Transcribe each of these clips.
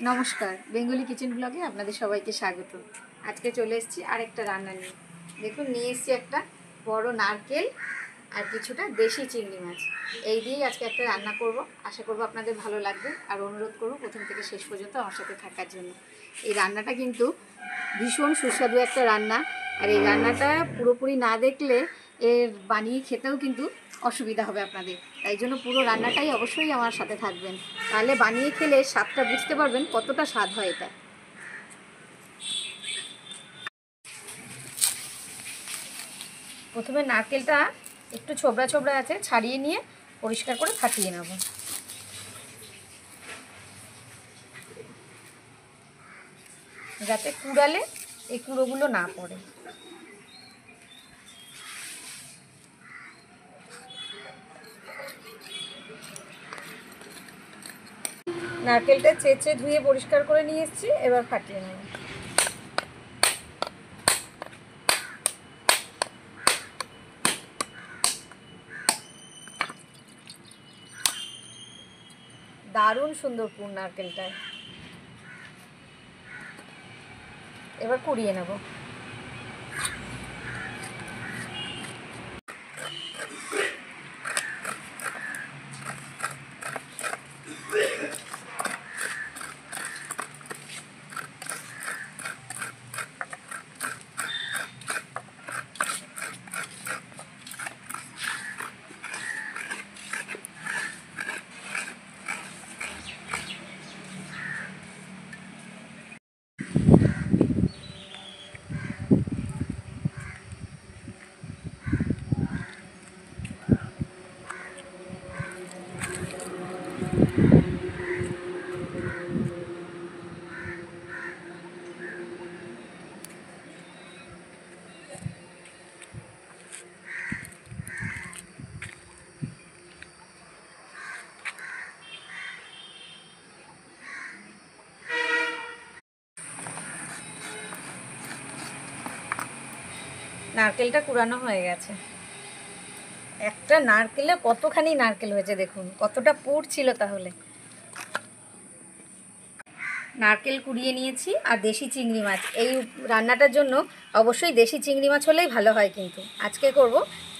নমস্কার, Bengali kitchen ব্লগে আপনাদের সবাইকে স্বাগত। আজকে চলে এসেছি আরেকটা রান্না নিয়ে। দেখুন, নিয়ে এসেছি একটা বড় নারকেল আর কিছুটা দেশি চিংড়ি মাছ। এই দিয়েই আজকে একটা রান্না করব। আশা করব আপনাদের ভালো লাগবে, আর অনুরোধ করব প্রথম থেকে শেষ পর্যন্ত আমার সাথে থাকার জন্য। এই রান্নাটা কিন্তু ভীষণ সুস্বাদু একটা রান্না, আর এই রান্নাটা পুরোপুরি না দেখলে এর বানিয়ে খেতেও কিন্তু অসুবিধা হবে আপনাদের। তাই জন্য পুরো রান্নাটাই অবশ্যই আমার সাথে থাকবেন, তাহলে বানিয়ে খেলে স্বাদটা বুঝতে পারবেন কতটা স্বাদ হয় এটা। প্রথমে নারকেলটা একটু ছোবড়া ছোবড়া আছে, ছাড়িয়ে নিয়ে পরিষ্কার করে ফাটিয়ে নেব, যাতে কুড়ালে এই কুড়োগুলো না পড়ে। নারকেলটা চেঁচে ধুয়ে পরিষ্কার করে নিয়ে এসেছি, এবার ফাটিয়ে নেব। দারুণ সুন্দর পুর নারকেলটায়। এবার কুড়িয়ে নেব। নারকেলটা কুড়ানো হয়ে গেছে। একটা নারকেলে কতখানি নারকেল হয়েছে দেখুন, কতটা পুর ছিল। তাহলে নারকেল কুড়িয়ে নিয়েছি, আর দেশি চিংড়ি মাছ। এই রান্নাটার জন্য অবশ্যই দেশি চিংড়ি মাছ হলেই ভালো হয়। কিন্তু আজকে করব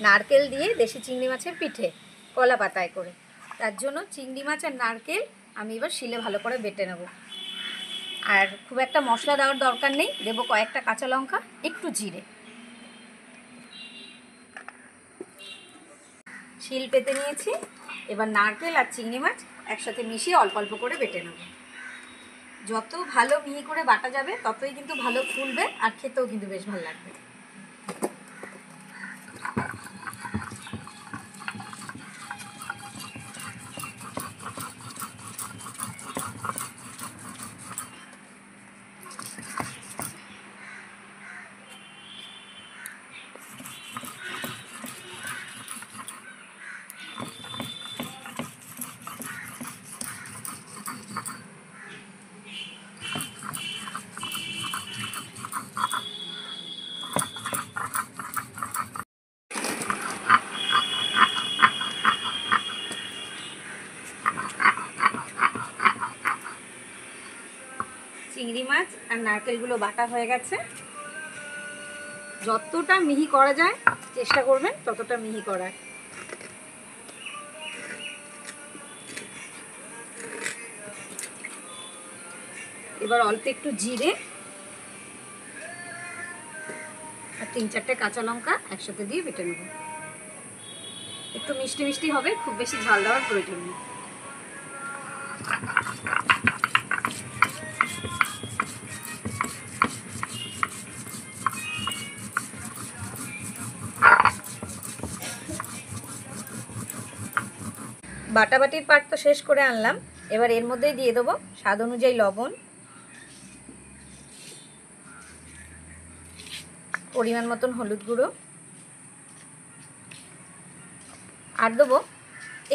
নারকেল দিয়ে দেশি চিংড়ি মাছের পিঠে, কলা পাতায় করে। তার জন্য চিংড়ি মাছ আর নারকেল আমি এবার শিলে ভালো করে বেটে নেব। আর খুব একটা মশলা দেওয়ার দরকার নেই, দেবো কয়েকটা কাঁচা লঙ্কা, একটু জিরে। শিল পেতে নিয়েছি, এবার নারকেল আর চিংড়ি মাছ একসাথে মিশিয়ে অল্প অল্প করে বেটে নেব। যত ভালো মিহি করে বাটা যাবে ততই কিন্তু ভালো ফুলবে, আর খেতেও কিন্তু বেশ ভালো লাগবে। চিংড়ি মাছ আর নারকেলগুলো বাটা হয়ে গেছে। যতটা মিহি করা যায় চেষ্টা করবেন ততটা মিহি করার। এবার অল্প একটু জিরে আর 3-4টে কাঁচা লঙ্কা একসাথে দিয়ে বেটে নেব। একটু মিষ্টি মিষ্টি হবে, খুব বেশি ঝাল দেওয়ার প্রয়োজন নেই। বাটাবাটির পার্ট তো শেষ করে আনলাম, এবার এর মধ্যেই দিয়ে দেবো স্বাদ অনুযায়ী লবণ, পরিমাণ মতন হলুদ গুঁড়ো, আর দেবো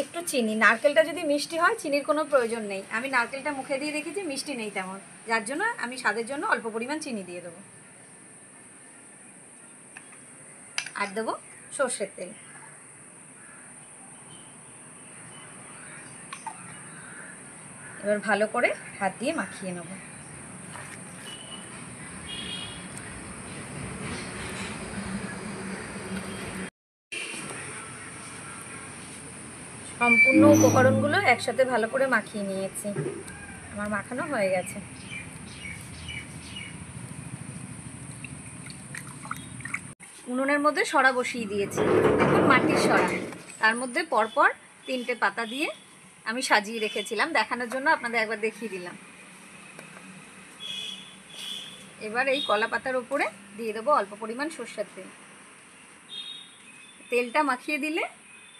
একটু চিনি। নারকেলটা যদি মিষ্টি হয় চিনির কোনো প্রয়োজন নেই, আমি নারকেলটা মুখে দিয়ে দেখেছি মিষ্টি নেই তেমন, যার জন্য আমি স্বাদের জন্য অল্প পরিমাণ চিনি দিয়ে দেবো। আর দেবো সর্ষের তেল। এবার ভালো করে হাত দিয়ে মাখিয়ে নেব। সম্পূর্ণ উপকরণগুলো একসাথে ভালো করে মাখিয়ে নিয়েছি। আমার মাখানো হয়ে গেছে। উনুনের মধ্যে সরা বসিয়ে দিয়েছি, দেখুন মাটির সরা। তার মধ্যে পরপর 3টে পাতা দিয়ে আমি সাজিয়ে রেখেছিলাম, দেখানোর জন্য আপনাদের একবার দেখিয়ে দিলাম। এবার এই কলা পাতার উপরে দিয়ে দেবো অল্প পরিমাণ সরষের তেল। তেলটা মাখিয়ে দিলে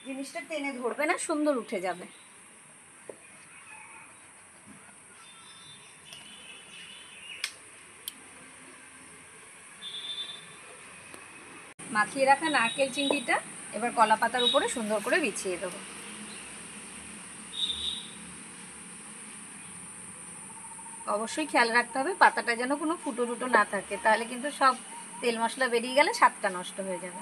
জিনিসটা টেনে ধরবে না, সুন্দর উঠে যাবে। মাখিয়ে রাখা নারকেল চিংড়িটা এবার কলা পাতার উপরে সুন্দর করে বিছিয়ে দেবো। অবশ্যই খেয়াল রাখতে হবে পাতাটা যেন কোনো ফুটো টুটো না থাকে, তাহলে কিন্তু সব তেল মশলা বেরিয়ে গেলে স্বাদটা নষ্ট হয়ে যাবে।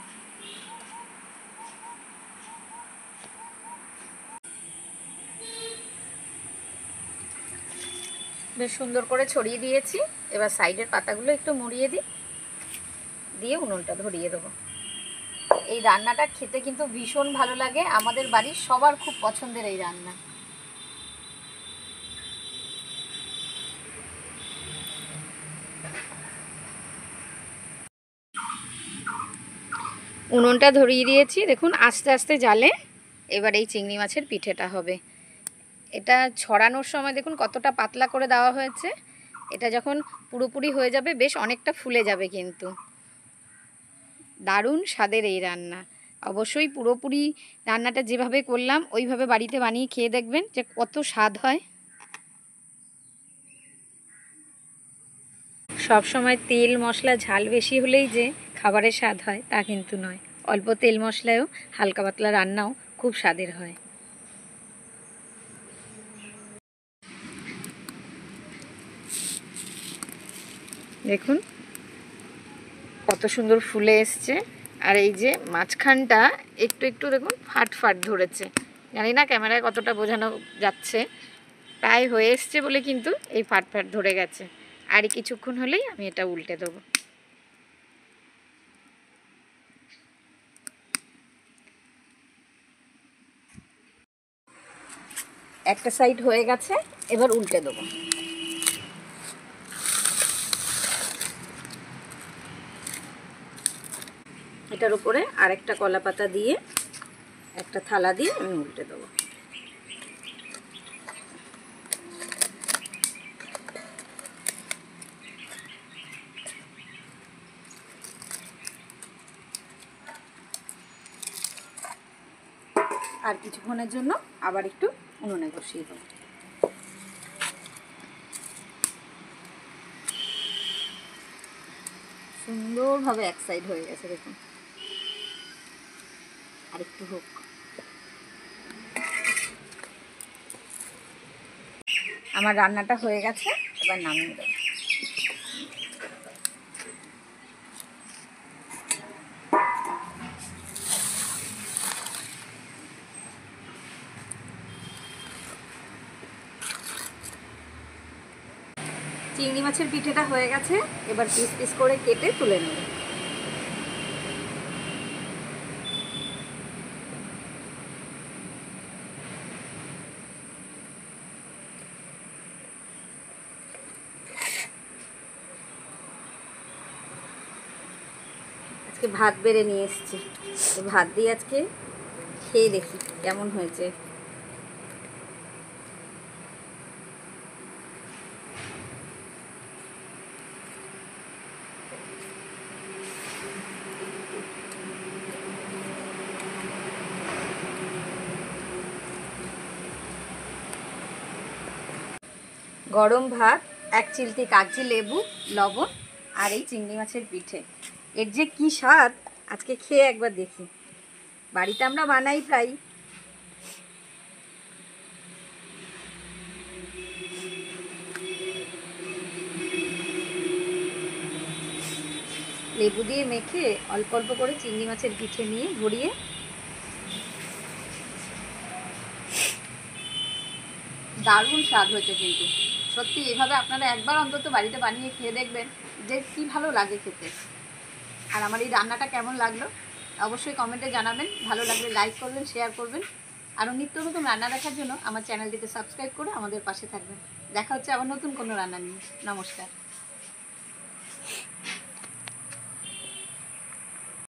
বেশ সুন্দর করে ছড়িয়ে দিয়েছি। এবার সাইডের পাতাগুলো একটু মুড়িয়ে দিই, দিয়ে উনুনটা ধরিয়ে দেবো। এই রান্নাটা খেতে কিন্তু ভীষণ ভালো লাগে, আমাদের বাড়ির সবার খুব পছন্দের এই রান্না। উনুনটা ধরিয়ে দিয়েছি, দেখুন আস্তে আস্তে জ্বালে এবার এই চিংড়ি মাছের পিঠেটা হবে। এটা ছড়ানোর সময় দেখুন কতটা পাতলা করে দেওয়া হয়েছে। এটা যখন পুরোপুরি হয়ে যাবে বেশ অনেকটা ফুলে যাবে, কিন্তু দারুণ স্বাদের এই রান্না। অবশ্যই পুরোপুরি রান্নাটা যেভাবে করলাম ওইভাবে বাড়িতে বানিয়ে খেয়ে দেখবেন যে কত স্বাদ হয়। সব সময় তেল মশলা ঝাল বেশি হলেই যে খাবারের স্বাদ হয় তা কিন্তু নয়, অল্প তেল মশলায়ও হালকা পাতলা রান্নাও খুব স্বাদের হয়। দেখুন কত সুন্দর ফুলে এসছে, আর এই যে মাঝখানটা একটু একটু দেখুন ফাট ফাট ধরেছে। জানি না ক্যামেরায় কতটা বোঝানো যাচ্ছে, প্রায় হয়ে এসছে বলে কিন্তু এই ফাট ফাট ধরে গেছে। আর কিছুক্ষণ হলেই আমি এটা উল্টে দেবো। একটা সাইড হয়ে গেছে, এবার উল্টে দেবো। এটার উপরে আরেকটা কলা পাতা দিয়ে একটা থালা দিয়ে আমি উল্টে দেবো। আর কিছুক্ষণের জন্য আবার একটু উনুনে বসিয়ে দেবো। সুন্দরভাবে এক সাইড হয়ে গেছে দেখুন, আর একটু হোক। আমার রান্নাটা হয়ে গেছে, এবার নামিয়ে দেবো। চিংড়ি মাছের পিঠেটা হয়ে গেছে, এবার পিস পিস করে কেটে তুলে নেব। আজকে ভাত বেড়ে নিয়ে এসেছি, ভাত দিয়ে আজকে খেয়ে দেখি কেমন হয়েছে। গরম ভাত, এক চিলতে কাগজি লেবু, লবণ আর এই চিংড়ি মাছের পিঠে, এর যে কি স্বাদ আজকে খেয়ে একবার দেখি। বাড়িতে আমরা বানাই প্রায়। লেবু দিয়ে মেখে অল্প অল্প করে চিংড়ি মাছের পিঠে নিয়ে ভরিয়ে দারুণ স্বাদ হয়েছে কিন্তু সত্যি এভাবে আপনারা একবার অন্তত বাড়িতে বানিয়ে খেয়ে দেখবেন যে কী ভালো লাগে খেতে। আর আমার এই রান্নাটা কেমন লাগলো অবশ্যই কমেন্টে জানাবেন, ভালো লাগলে লাইক করবেন, শেয়ার করবেন। আরও নিত্য নতুন রান্না দেখার জন্য আমার চ্যানেলটিতে সাবস্ক্রাইব করে আমাদের পাশে থাকবেন। দেখা হচ্ছে আবার নতুন কোনো রান্না নিয়ে। নমস্কার।